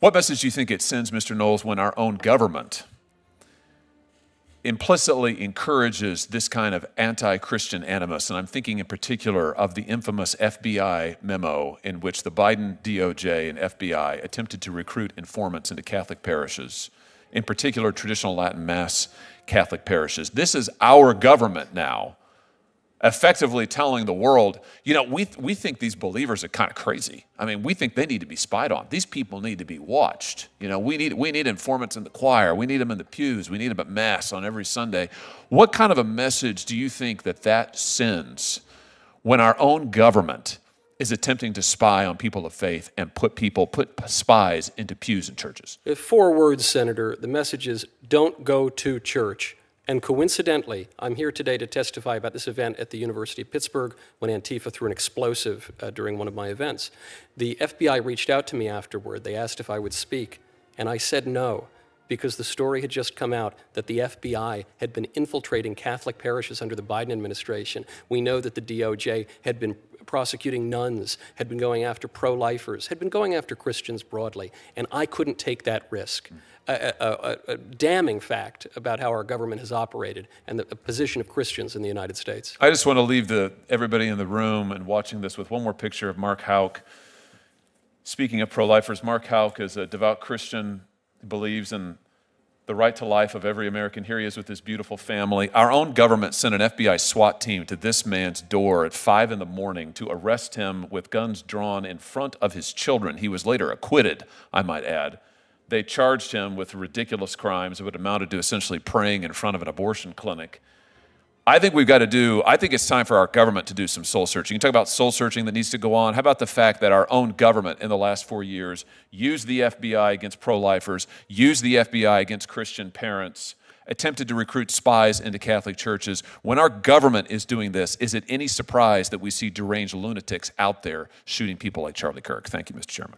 What message do you think it sends, Mr. Knowles, when our own government implicitly encourages this kind of anti-Christian animus? And I'm thinking in particular of the infamous FBI memo in which the Biden DOJ and FBI attempted to recruit informants into Catholic parishes, in particular traditional Latin Mass Catholic parishes. This is our government now effectively telling the world, you know, we think these believers are kind of crazy. I mean, we think they need to be spied on. These people need to be watched. You know, we need informants in the choir. We need them in the pews. We need them at Mass on every Sunday. What kind of a message do you think that sends when our own government is attempting to spy on people of faith and put spies into pews in churches? 4 words, Senator. The message is, don't go to church. And coincidentally, I'm here today to testify about this event at the University of Pittsburgh when Antifa threw an explosive during one of my events. The FBI reached out to me afterward. They asked if I would speak, and I said no, because the story had just come out that the FBI had been infiltrating Catholic parishes under the Biden administration. We know that the DOJ had been prosecuting nuns, had been going after pro-lifers, had been going after Christians broadly, and I couldn't take that risk. A damning fact about how our government has operated and the position of Christians in the United States. I just want to leave everybody in the room and watching this with one more picture of Mark Houck. Speaking of pro-lifers, Mark Houck is a devout Christian who believes in the right to life of every American. Here he is with his beautiful family. Our own government sent an FBI SWAT team to this man's door at 5 in the morning to arrest him with guns drawn in front of his children. He was later acquitted, I might add. They charged him with ridiculous crimes that would amounted to essentially praying in front of an abortion clinic. I think it's time for our government to do some soul searching. You talk about soul searching that needs to go on. How about the fact that our own government in the last 4 years used the FBI against pro-lifers, used the FBI against Christian parents, attempted to recruit spies into Catholic churches? When our government is doing this, is it any surprise that we see deranged lunatics out there shooting people like Charlie Kirk? Thank you, Mr. Chairman.